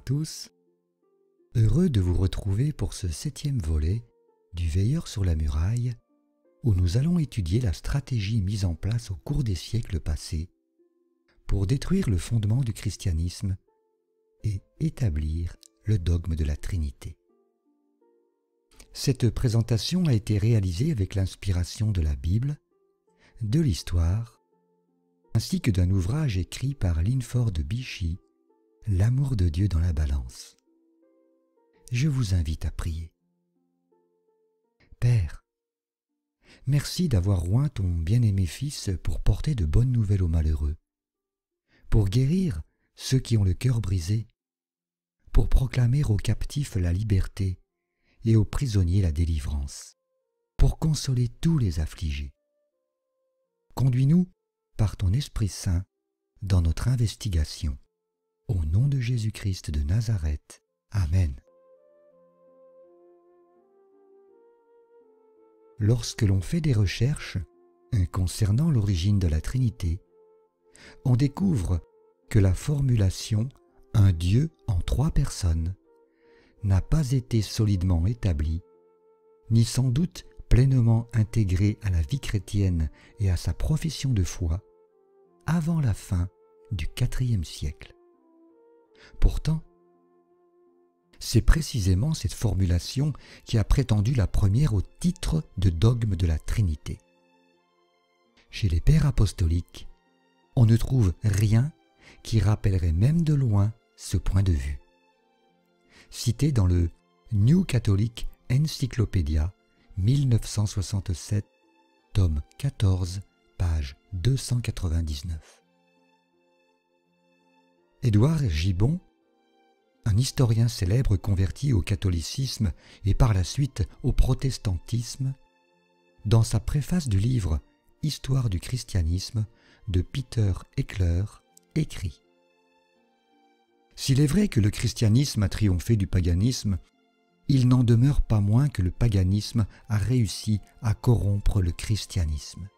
tous, heureux de vous retrouver pour ce 7e volet du Veilleur sur la muraille, où nous allons étudier la stratégie mise en place au cours des siècles passés pour détruire le fondement du christianisme et établir le dogme de la Trinité. Cette présentation a été réalisée avec l'inspiration de la Bible, de l'histoire, ainsi que d'un ouvrage écrit par Linford Bichy, L'amour de Dieu dans la balance. Je vous invite à prier. Père, merci d'avoir oint ton bien-aimé Fils pour porter de bonnes nouvelles aux malheureux, pour guérir ceux qui ont le cœur brisé, pour proclamer aux captifs la liberté et aux prisonniers la délivrance, pour consoler tous les affligés. Conduis-nous par ton Esprit Saint dans notre investigation. Au nom de Jésus-Christ de Nazareth. Amen. Lorsque l'on fait des recherches concernant l'origine de la Trinité, on découvre que la formulation « un Dieu en 3 personnes » n'a pas été solidement établie, ni sans doute pleinement intégrée à la vie chrétienne et à sa profession de foi, avant la fin du IVe siècle. Pourtant, c'est précisément cette formulation qui a prétendu la première au titre de dogme de la Trinité. Chez les pères apostoliques, on ne trouve rien qui rappellerait même de loin ce point de vue. Cité dans le New Catholic Encyclopedia 1967, tome 14, page 299. Édouard Gibbon, un historien célèbre converti au catholicisme et par la suite au protestantisme, dans sa préface du livre « Histoire du christianisme » de Peter Eckler, écrit « S'il est vrai que le christianisme a triomphé du paganisme, il n'en demeure pas moins que le paganisme a réussi à corrompre le christianisme.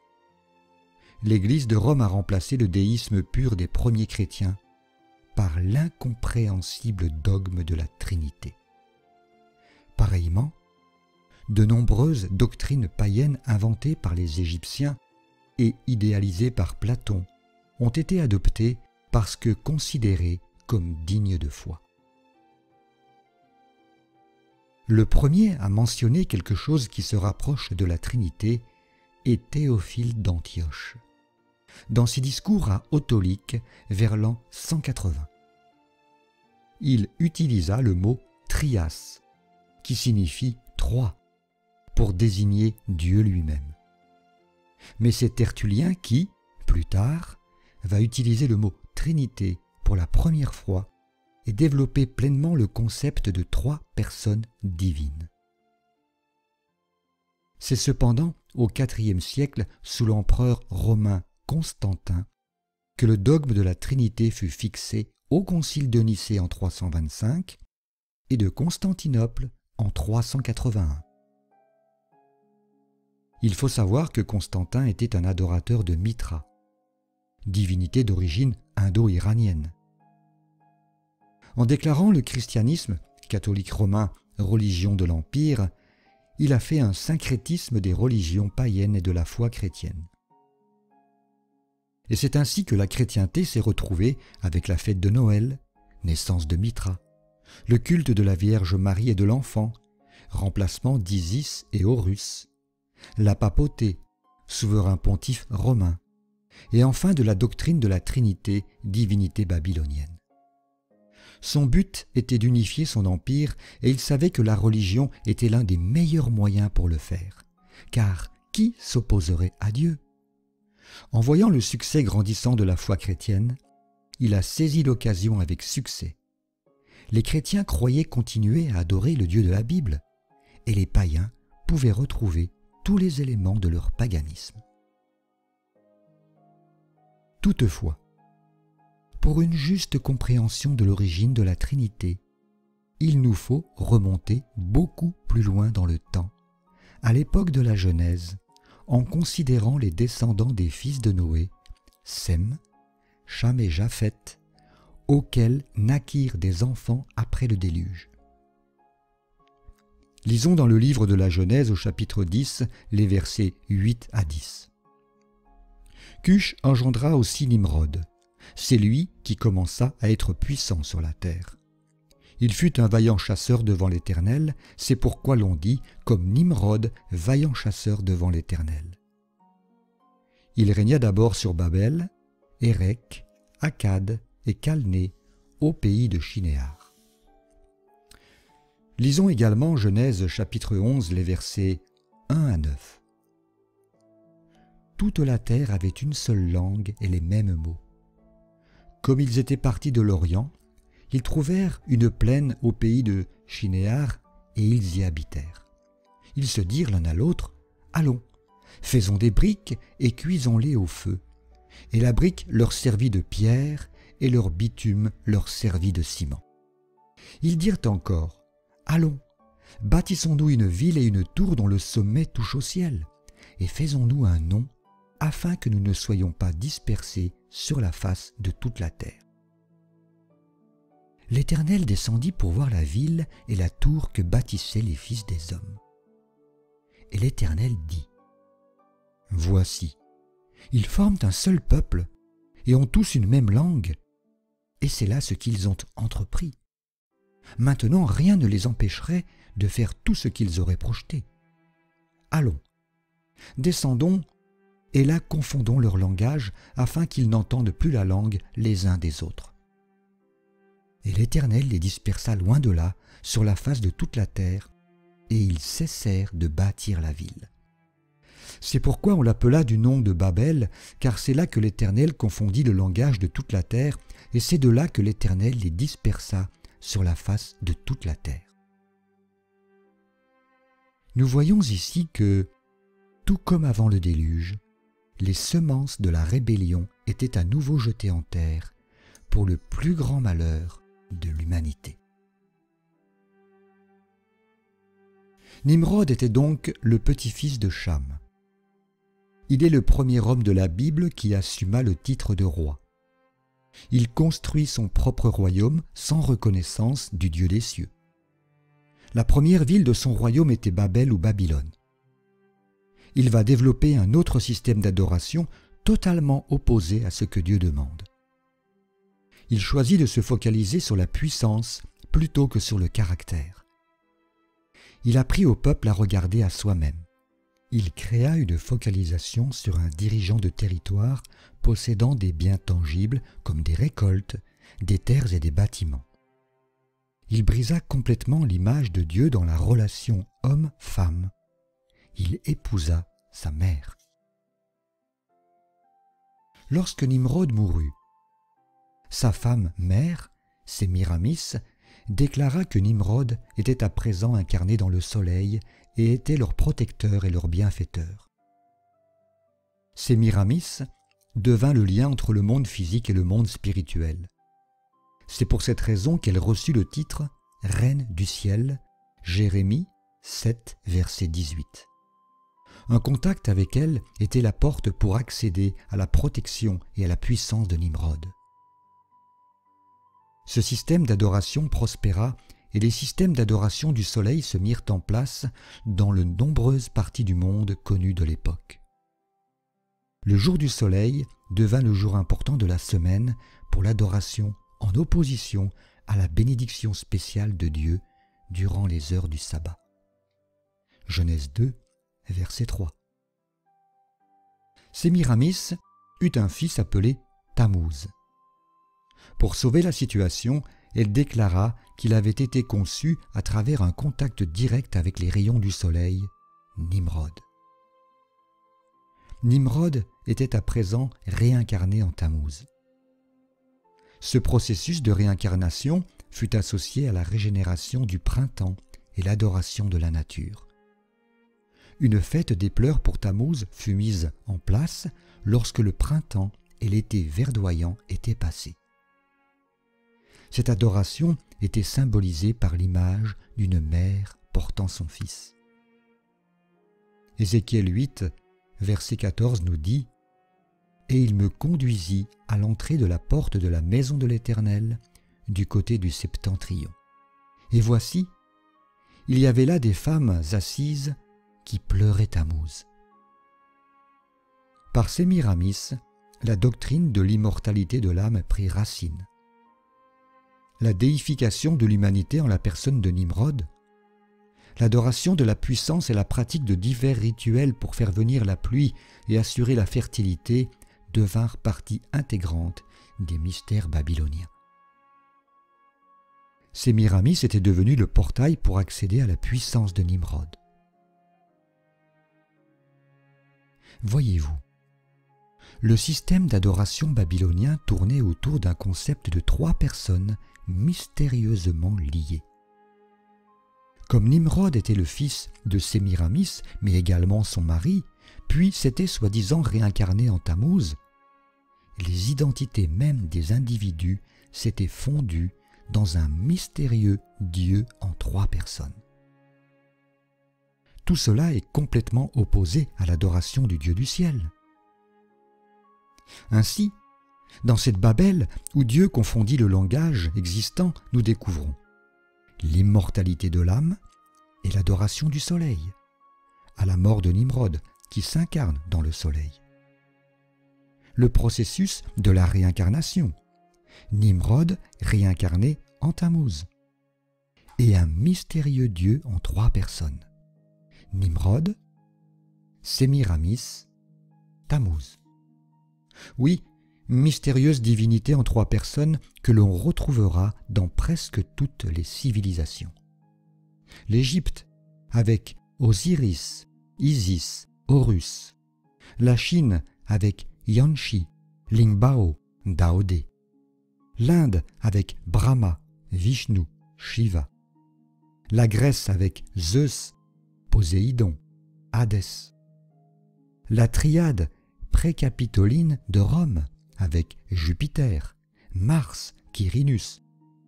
L'Église de Rome a remplacé le déisme pur des premiers chrétiens par l'incompréhensible dogme de la Trinité. Pareillement, de nombreuses doctrines païennes inventées par les Égyptiens et idéalisées par Platon ont été adoptées parce que considérées comme dignes de foi. Le premier à mentionner quelque chose qui se rapproche de la Trinité est Théophile d'Antioche, dans ses discours à Autolyque vers l'an 180. Il utilisa le mot « trias » qui signifie « trois » pour désigner Dieu lui-même. Mais c'est Tertullien qui, plus tard, va utiliser le mot « Trinité » pour la première fois et développer pleinement le concept de 3 personnes divines. C'est cependant au IVe siècle, sous l'empereur romain Constantin, que le dogme de la Trinité fut fixé au concile de Nicée en 325 et de Constantinople en 381. Il faut savoir que Constantin était un adorateur de Mitra, divinité d'origine indo-iranienne. En déclarant le christianisme, catholique romain, religion de l'Empire, il a fait un syncrétisme des religions païennes et de la foi chrétienne. Et c'est ainsi que la chrétienté s'est retrouvée avec la fête de Noël, naissance de Mitra, le culte de la Vierge Marie et de l'Enfant, remplacement d'Isis et Horus, la papauté, souverain pontife romain, et enfin de la doctrine de la Trinité, divinité babylonienne. Son but était d'unifier son empire et il savait que la religion était l'un des meilleurs moyens pour le faire, car qui s'opposerait à Dieu ? En voyant le succès grandissant de la foi chrétienne, il a saisi l'occasion avec succès. Les chrétiens croyaient continuer à adorer le Dieu de la Bible, et les païens pouvaient retrouver tous les éléments de leur paganisme. Toutefois, pour une juste compréhension de l'origine de la Trinité, il nous faut remonter beaucoup plus loin dans le temps, à l'époque de la Genèse, en considérant les descendants des fils de Noé, Sem, Cham et Japheth, auxquels naquirent des enfants après le déluge. Lisons dans le livre de la Genèse au chapitre 10, les versets 8 à 10. Cush engendra aussi Nimrod. C'est lui qui commença à être puissant sur la terre. Il fut un vaillant chasseur devant l'Éternel, c'est pourquoi l'on dit, comme Nimrod, vaillant chasseur devant l'Éternel. Il régna d'abord sur Babel, Érec, Akkad et Calné, au pays de Shinéar. Lisons également Genèse chapitre 11, les versets 1 à 9. Toute la terre avait une seule langue et les mêmes mots. Comme ils étaient partis de l'Orient, ils trouvèrent une plaine au pays de Shinéar et ils y habitèrent. Ils se dirent l'un à l'autre, « Allons, faisons des briques et cuisons-les au feu. » Et la brique leur servit de pierre et leur bitume leur servit de ciment. Ils dirent encore, « Allons, bâtissons-nous une ville et une tour dont le sommet touche au ciel, et faisons-nous un nom, afin que nous ne soyons pas dispersés sur la face de toute la terre. » L'Éternel descendit pour voir la ville et la tour que bâtissaient les fils des hommes. Et l'Éternel dit, « Voici, ils forment un seul peuple et ont tous une même langue, et c'est là ce qu'ils ont entrepris. Maintenant, rien ne les empêcherait de faire tout ce qu'ils auraient projeté. Allons, descendons, et là confondons leur langage, afin qu'ils n'entendent plus la langue les uns des autres. » Et l'Éternel les dispersa loin de là, sur la face de toute la terre, et ils cessèrent de bâtir la ville. C'est pourquoi on l'appela du nom de Babel, car c'est là que l'Éternel confondit le langage de toute la terre, et c'est de là que l'Éternel les dispersa sur la face de toute la terre. Nous voyons ici que, tout comme avant le déluge, les semences de la rébellion étaient à nouveau jetées en terre pour le plus grand malheur de l'humanité. Nimrod était donc le petit-fils de Cham. Il est le premier homme de la Bible qui assuma le titre de roi. Il construit son propre royaume sans reconnaissance du Dieu des cieux. La première ville de son royaume était Babel ou Babylone. Il va développer un autre système d'adoration totalement opposé à ce que Dieu demande. Il choisit de se focaliser sur la puissance plutôt que sur le caractère. Il apprit au peuple à regarder à soi-même. Il créa une focalisation sur un dirigeant de territoire possédant des biens tangibles comme des récoltes, des terres et des bâtiments. Il brisa complètement l'image de Dieu dans la relation homme-femme. Il épousa sa mère. Lorsque Nimrod mourut, sa femme mère, Sémiramis, déclara que Nimrod était à présent incarné dans le soleil et était leur protecteur et leur bienfaiteur. Sémiramis devint le lien entre le monde physique et le monde spirituel. C'est pour cette raison qu'elle reçut le titre « Reine du ciel », Jérémie 7, verset 18. Un contact avec elle était la porte pour accéder à la protection et à la puissance de Nimrod. Ce système d'adoration prospéra et les systèmes d'adoration du soleil se mirent en place dans de nombreuses parties du monde connues de l'époque. Le jour du soleil devint le jour important de la semaine pour l'adoration en opposition à la bénédiction spéciale de Dieu durant les heures du sabbat. Genèse 2, verset 3. Sémiramis eut un fils appelé Tammuz. Pour sauver la situation, elle déclara qu'il avait été conçu à travers un contact direct avec les rayons du soleil, Nimrod. Nimrod était à présent réincarné en Tammuz. Ce processus de réincarnation fut associé à la régénération du printemps et l'adoration de la nature. Une fête des pleurs pour Tammuz fut mise en place lorsque le printemps et l'été verdoyant étaient passés. Cette adoration était symbolisée par l'image d'une mère portant son fils. Ézéchiel 8, verset 14 nous dit « et il me conduisit à l'entrée de la porte de la maison de l'Éternel, du côté du septentrion. Et voici, il y avait là des femmes assises qui pleuraient Tammuz. Par Sémiramis, la doctrine de l'immortalité de l'âme prit racine. La déification de l'humanité en la personne de Nimrod, l'adoration de la puissance et la pratique de divers rituels pour faire venir la pluie et assurer la fertilité devinrent partie intégrante des mystères babyloniens. Sémiramis était devenu le portail pour accéder à la puissance de Nimrod. Voyez-vous, le système d'adoration babylonien tournait autour d'un concept de 3 personnes mystérieusement liées. Comme Nimrod était le fils de Sémiramis, mais également son mari, puis s'était soi-disant réincarné en Tammuz, les identités mêmes des individus s'étaient fondues dans un mystérieux Dieu en 3 personnes. Tout cela est complètement opposé à l'adoration du Dieu du ciel. Ainsi, dans cette Babel où Dieu confondit le langage existant, nous découvrons l'immortalité de l'âme et l'adoration du soleil, à la mort de Nimrod qui s'incarne dans le soleil. Le processus de la réincarnation, Nimrod réincarné en Tammuz, et un mystérieux Dieu en 3 personnes, Nimrod, Sémiramis, Tammuz. Oui, mystérieuse divinité en 3 personnes que l'on retrouvera dans presque toutes les civilisations. L'Égypte avec Osiris, Isis, Horus. La Chine avec Yanshi, Lingbao, Daodé. L'Inde avec Brahma, Vishnu, Shiva. La Grèce avec Zeus, Poséidon, Hadès. La triade précapitoline de Rome avec Jupiter, Mars, Quirinus,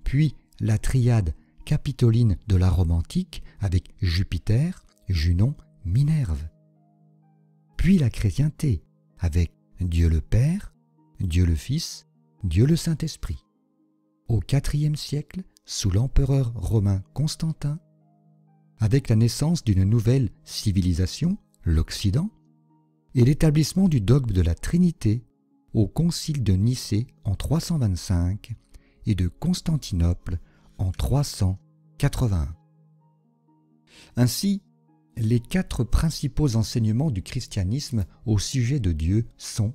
puis la triade capitoline de la Rome antique avec Jupiter, Junon, Minerve. Puis la chrétienté avec Dieu le Père, Dieu le Fils, Dieu le Saint-Esprit. Au IVe siècle, sous l'empereur romain Constantin, avec la naissance d'une nouvelle civilisation, l'Occident, et l'établissement du dogme de la Trinité au concile de Nicée en 325 et de Constantinople en 381. Ainsi, les 4 principaux enseignements du christianisme au sujet de Dieu sont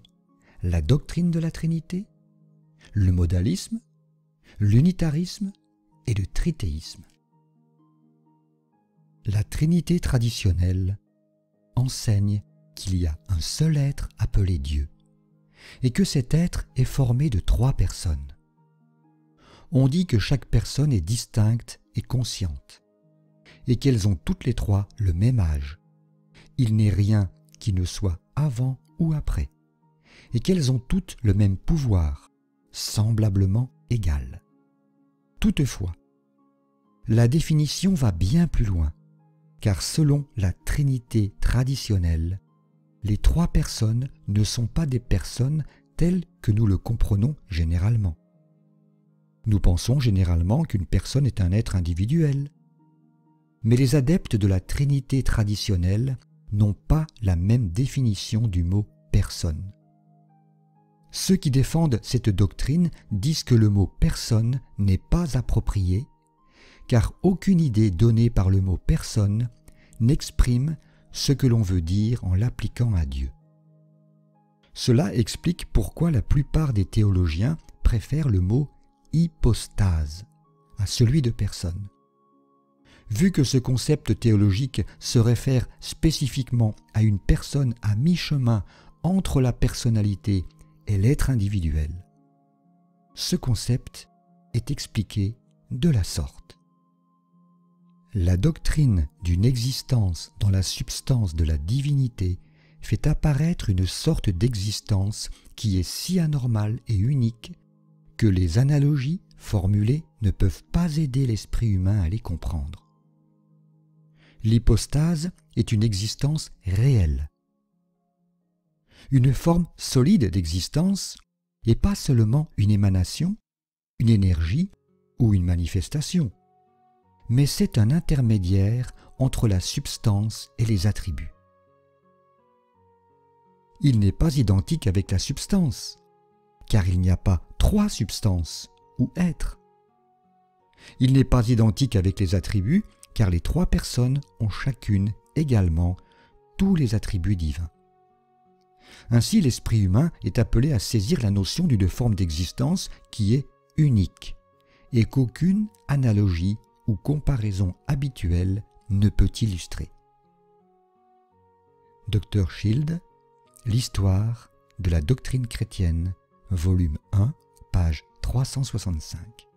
la doctrine de la Trinité, le modalisme, l'unitarisme et le tritéisme. La Trinité traditionnelle enseigne qu'il y a un seul être appelé Dieu, et que cet être est formé de 3 personnes. On dit que chaque personne est distincte et consciente, et qu'elles ont toutes les 3 le même âge. Il n'est rien qui ne soit avant ou après, et qu'elles ont toutes le même pouvoir, semblablement égal. Toutefois, la définition va bien plus loin, car selon la Trinité traditionnelle, les 3 personnes ne sont pas des personnes telles que nous le comprenons généralement. Nous pensons généralement qu'une personne est un être individuel. Mais les adeptes de la Trinité traditionnelle n'ont pas la même définition du mot « personne ». Ceux qui défendent cette doctrine disent que le mot « personne » n'est pas approprié, car aucune idée donnée par le mot « personne » n'exprime ce que l'on veut dire en l'appliquant à Dieu. Cela explique pourquoi la plupart des théologiens préfèrent le mot « hypostase » à celui de « personne ». Vu que ce concept théologique se réfère spécifiquement à une personne à mi-chemin entre la personnalité et l'être individuel, ce concept est expliqué de la sorte. La doctrine d'une existence dans la substance de la divinité fait apparaître une sorte d'existence qui est si anormale et unique que les analogies formulées ne peuvent pas aider l'esprit humain à les comprendre. L'hypostase est une existence réelle. une forme solide d'existence et pas seulement une émanation, une énergie ou une manifestation, mais c'est un intermédiaire entre la substance et les attributs. Il n'est pas identique avec la substance, car il n'y a pas trois substances ou êtres. Il n'est pas identique avec les attributs, car les trois personnes ont chacune également tous les attributs divins. Ainsi, l'esprit humain est appelé à saisir la notion d'une forme d'existence qui est unique et qu'aucune analogie ou comparaison habituelle ne peut illustrer. Dr. Schild, L'histoire de la doctrine chrétienne, volume 1, page 365.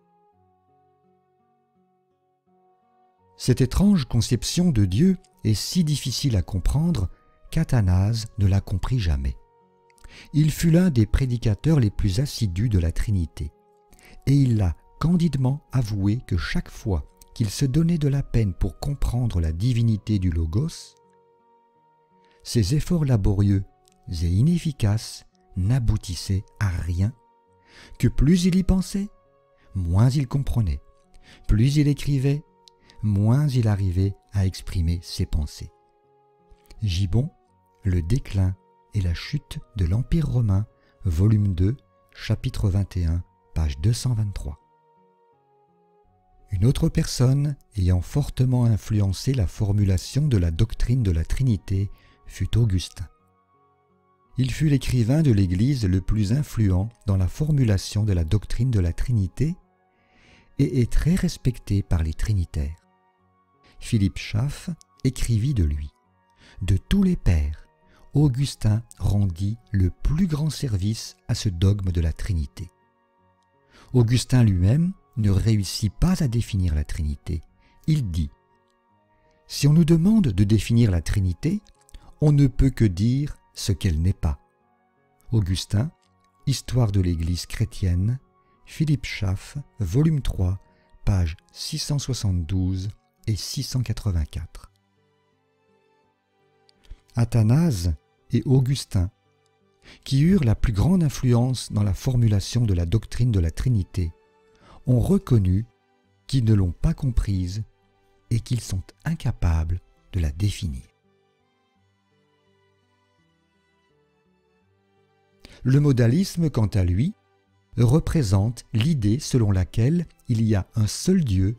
Cette étrange conception de Dieu est si difficile à comprendre qu'Athanase ne la comprit jamais. Il fut l'un des prédicateurs les plus assidus de la Trinité, et il a candidement avoué que chaque fois qu'il se donnait de la peine pour comprendre la divinité du Logos, ses efforts laborieux et inefficaces n'aboutissaient à rien, que plus il y pensait, moins il comprenait, plus il écrivait, moins il arrivait à exprimer ses pensées. Gibbon, Le déclin et la chute de l'Empire romain, volume 2, chapitre 21, page 223. Une autre personne ayant fortement influencé la formulation de la doctrine de la Trinité fut Augustin. Il fut l'écrivain de l'Église le plus influent dans la formulation de la doctrine de la Trinité et est très respecté par les trinitaires. Philippe Schaff écrivit de lui: « De tous les pères, Augustin rendit le plus grand service à ce dogme de la Trinité. » Augustin lui-même ne réussit pas à définir la Trinité. Il dit: « Si on nous demande de définir la Trinité, on ne peut que dire ce qu'elle n'est pas. » Augustin, Histoire de l'Église chrétienne, Philippe Schaff, volume 3, pages 672 et 684. Athanase et Augustin, qui eurent la plus grande influence dans la formulation de la doctrine de la Trinité, ont reconnu qu'ils ne l'ont pas comprise et qu'ils sont incapables de la définir. Le modalisme, quant à lui, représente l'idée selon laquelle il y a un seul Dieu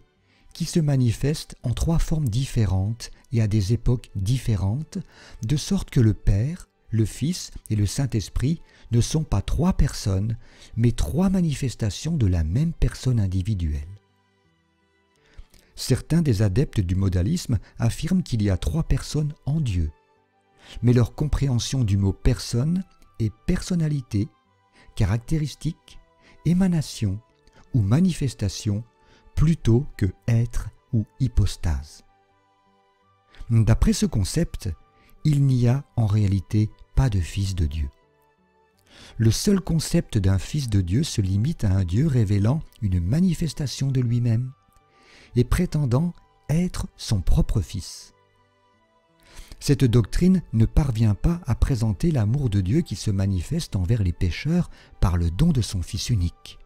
qui se manifeste en trois formes différentes et à des époques différentes, de sorte que le Père, le Fils et le Saint-Esprit ne sont pas trois personnes, mais trois manifestations de la même personne individuelle. Certains des adeptes du modalisme affirment qu'il y a trois personnes en Dieu, mais leur compréhension du mot « personne » est personnalité, caractéristique, émanation ou manifestation plutôt que être ou hypostase. D'après ce concept, il n'y a en réalité pas de Fils de Dieu. Le seul concept d'un Fils de Dieu se limite à un Dieu révélant une manifestation de lui-même et prétendant être son propre Fils. Cette doctrine ne parvient pas à présenter l'amour de Dieu qui se manifeste envers les pécheurs par le don de son Fils unique.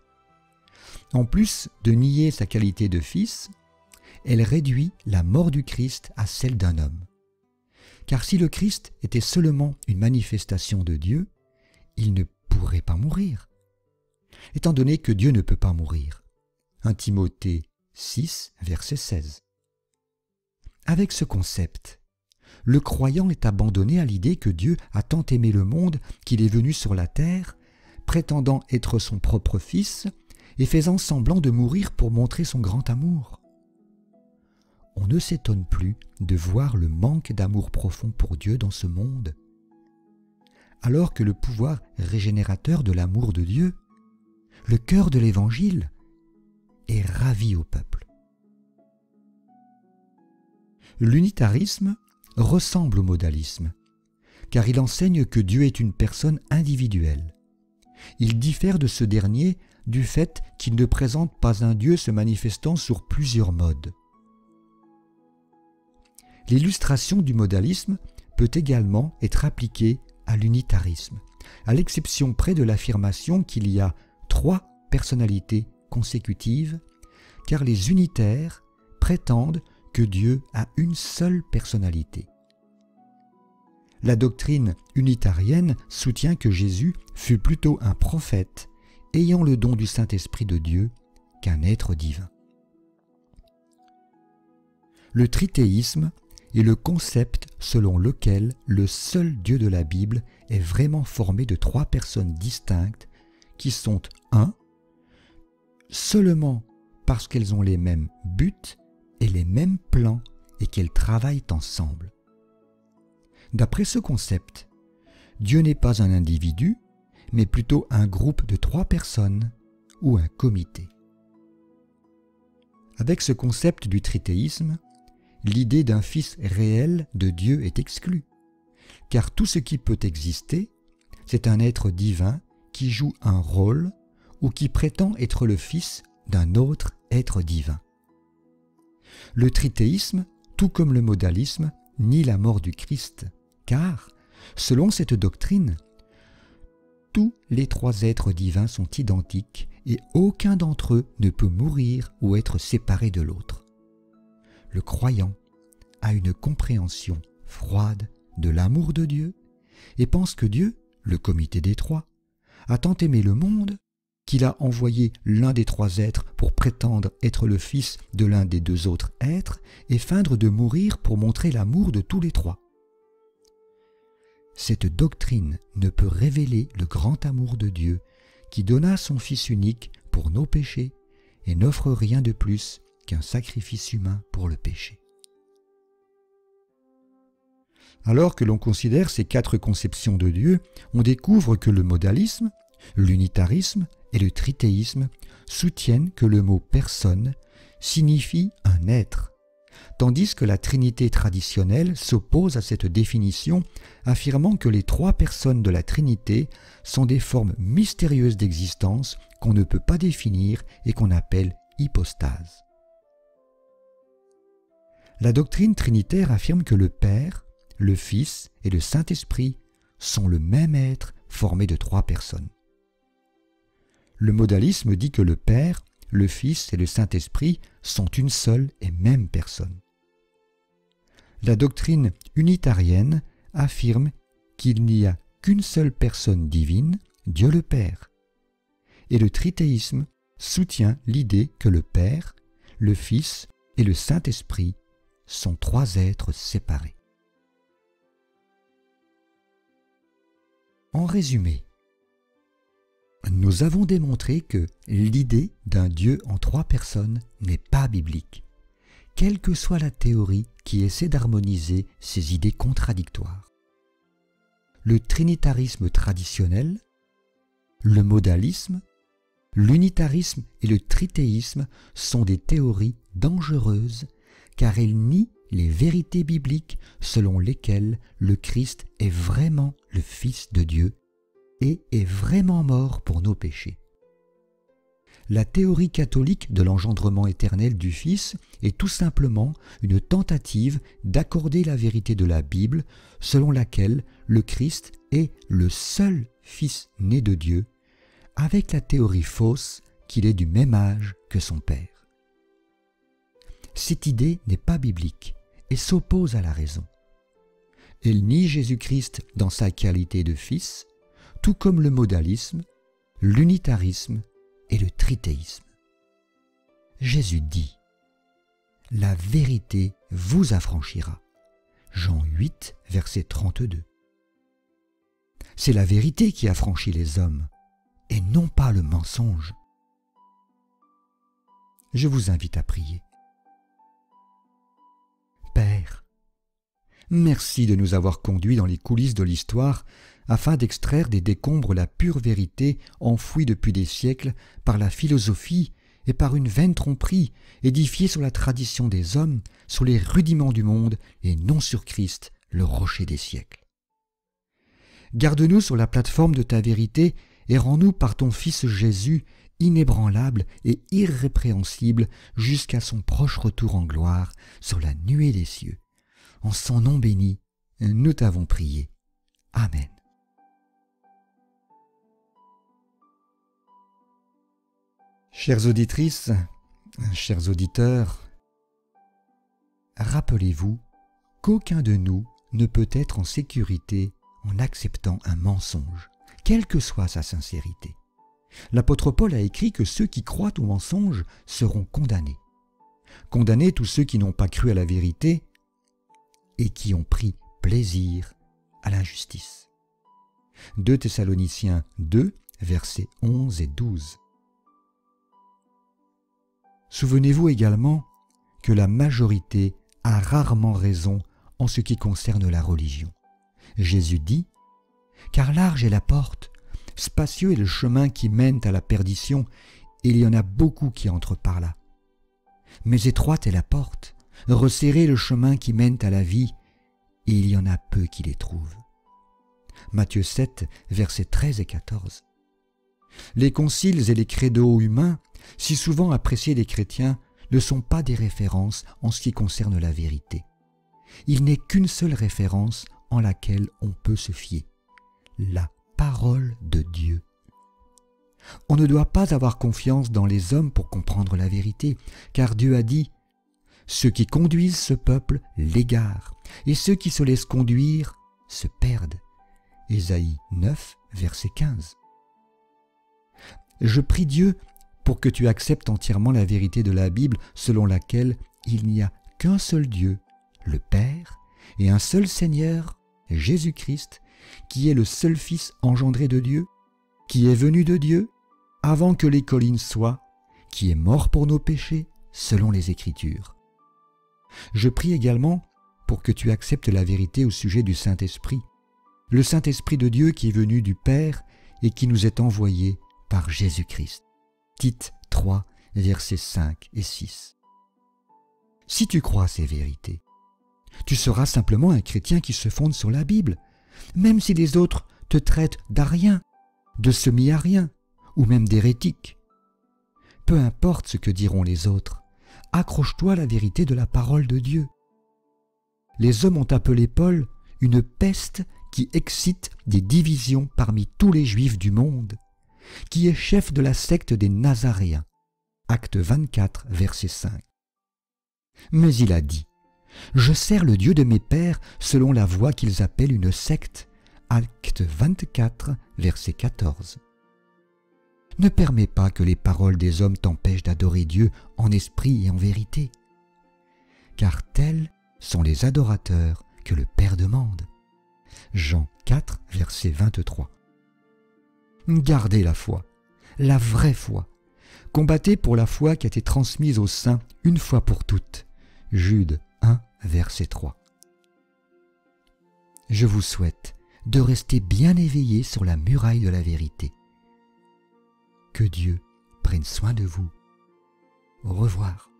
En plus de nier sa qualité de Fils, elle réduit la mort du Christ à celle d'un homme. Car si le Christ était seulement une manifestation de Dieu, il ne pourrait pas mourir, étant donné que Dieu ne peut pas mourir. 1 Timothée 6, verset 16. Avec ce concept, le croyant est abandonné à l'idée que Dieu a tant aimé le monde qu'il est venu sur la terre, prétendant être son propre Fils et faisant semblant de mourir pour montrer son grand amour. On ne s'étonne plus de voir le manque d'amour profond pour Dieu dans ce monde, alors que le pouvoir régénérateur de l'amour de Dieu, le cœur de l'Évangile, est ravi au peuple. L'unitarisme ressemble au modalisme, car il enseigne que Dieu est une personne individuelle. Il diffère de ce dernier du fait qu'il ne présente pas un Dieu se manifestant sur plusieurs modes. L'illustration du modalisme peut également être appliquée à l'unitarisme, à l'exception près de l'affirmation qu'il y a 3 personnalités consécutives, car les unitaires prétendent que Dieu a une seule personnalité. La doctrine unitarienne soutient que Jésus fut plutôt un prophète ayant le don du Saint-Esprit de Dieu qu'un être divin. Le trithéisme est le concept selon lequel le seul Dieu de la Bible est vraiment formé de 3 personnes distinctes qui sont un, seulement parce qu'elles ont les mêmes buts et les mêmes plans et qu'elles travaillent ensemble. D'après ce concept, Dieu n'est pas un individu, mais plutôt un groupe de 3 personnes ou un comité. Avec ce concept du trithéisme, l'idée d'un Fils réel de Dieu est exclue, car tout ce qui peut exister, c'est un être divin qui joue un rôle ou qui prétend être le Fils d'un autre être divin. Le trithéisme, tout comme le modalisme, nie la mort du Christ, car, selon cette doctrine, tous les 3 êtres divins sont identiques et aucun d'entre eux ne peut mourir ou être séparé de l'autre. Le croyant a une compréhension froide de l'amour de Dieu et pense que Dieu, le comité des 3, a tant aimé le monde qu'il a envoyé l'un des 3 êtres pour prétendre être le fils de l'un des 2 autres êtres et feindre de mourir pour montrer l'amour de tous les 3. Cette doctrine ne peut révéler le grand amour de Dieu qui donna son Fils unique pour nos péchés et n'offre rien de plus qu'un sacrifice humain pour le péché. Alors que l'on considère ces 4 conceptions de Dieu, on découvre que le modalisme, l'unitarisme et le trithéisme soutiennent que le mot « personne » signifie un être, tandis que la Trinité traditionnelle s'oppose à cette définition, affirmant que les 3 personnes de la Trinité sont des formes mystérieuses d'existence qu'on ne peut pas définir et qu'on appelle hypostase. La doctrine trinitaire affirme que le Père, le Fils et le Saint-Esprit sont le même être formé de 3 personnes. Le modalisme dit que le Père, le Fils et le Saint-Esprit sont une seule et même personne. La doctrine unitarienne affirme qu'il n'y a qu'une seule personne divine, Dieu le Père. Et le trithéisme soutient l'idée que le Père, le Fils et le Saint-Esprit sont 3 êtres séparés. En résumé, nous avons démontré que l'idée d'un Dieu en 3 personnes n'est pas biblique, quelle que soit la théorie qui essaie d'harmoniser ces idées contradictoires. Le trinitarisme traditionnel, le modalisme, l'unitarisme et le trithéisme sont des théories dangereuses car elles nient les vérités bibliques selon lesquelles le Christ est vraiment le Fils de Dieu et est vraiment mort pour nos péchés. La théorie catholique de l'engendrement éternel du Fils est tout simplement une tentative d'accorder la vérité de la Bible selon laquelle le Christ est le seul Fils né de Dieu, avec la théorie fausse qu'il est du même âge que son Père. Cette idée n'est pas biblique et s'oppose à la raison. Elle nie Jésus-Christ dans sa qualité de Fils, tout comme le modalisme, l'unitarisme et le trithéisme. Jésus dit « La vérité vous affranchira » Jean 8, verset 32. C'est la vérité qui affranchit les hommes, et non pas le mensonge. Je vous invite à prier. Père, merci de nous avoir conduits dans les coulisses de l'histoire afin d'extraire des décombres la pure vérité enfouie depuis des siècles par la philosophie et par une vaine tromperie édifiée sur la tradition des hommes, sur les rudiments du monde et non sur Christ, le rocher des siècles. Garde-nous sur la plateforme de ta vérité et rends-nous par ton Fils Jésus inébranlable et irrépréhensible jusqu'à son proche retour en gloire sur la nuée des cieux. En son nom béni, nous t'avons prié. Amen. Chères auditrices, chers auditeurs, rappelez-vous qu'aucun de nous ne peut être en sécurité en acceptant un mensonge, quelle que soit sa sincérité. L'apôtre Paul a écrit que ceux qui croient au mensonge seront condamnés. Condamnés tous ceux qui n'ont pas cru à la vérité et qui ont pris plaisir à l'injustice. 2 Thessaloniciens 2, versets 11 et 12. Souvenez-vous également que la majorité a rarement raison en ce qui concerne la religion. Jésus dit « Car large est la porte, spacieux est le chemin qui mène à la perdition, et il y en a beaucoup qui entrent par là. Mais étroite est la porte, resserré le chemin qui mène à la vie, et il y en a peu qui les trouvent. » Matthieu 7, versets 13 et 14. Les conciles et les credos humains, si souvent appréciés des chrétiens, ne sont pas des références en ce qui concerne la vérité. Il n'est qu'une seule référence en laquelle on peut se fier, la parole de Dieu. On ne doit pas avoir confiance dans les hommes pour comprendre la vérité, car Dieu a dit « Ceux qui conduisent ce peuple l'égarent, et ceux qui se laissent conduire se perdent. » Ésaïe 9, verset 15. Je prie Dieu pour que tu acceptes entièrement la vérité de la Bible selon laquelle il n'y a qu'un seul Dieu, le Père, et un seul Seigneur, Jésus-Christ, qui est le seul Fils engendré de Dieu, qui est venu de Dieu avant que les collines soient, qui est mort pour nos péchés selon les Écritures. Je prie également pour que tu acceptes la vérité au sujet du Saint-Esprit, le Saint-Esprit de Dieu qui est venu du Père et qui nous est envoyé par Jésus-Christ. Tite 3, versets 5 et 6. Si tu crois ces vérités, tu seras simplement un chrétien qui se fonde sur la Bible, même si les autres te traitent d'arien, de semi-arien ou même d'hérétique. Peu importe ce que diront les autres, accroche-toi à la vérité de la parole de Dieu. Les hommes ont appelé Paul une peste qui excite des divisions parmi tous les Juifs du monde, qui est chef de la secte des Nazaréens. Acte 24, verset 5. Mais il a dit « Je sers le Dieu de mes pères selon la voie qu'ils appellent une secte. » Acte 24, verset 14. Ne permets pas que les paroles des hommes t'empêchent d'adorer Dieu en esprit et en vérité, car tels sont les adorateurs que le Père demande. Jean 4, verset 23. Gardez la foi, la vraie foi. Combattez pour la foi qui a été transmise aux saints une fois pour toutes. Jude 1, verset 3. Je vous souhaite de rester bien éveillés sur la muraille de la vérité. Que Dieu prenne soin de vous. Au revoir.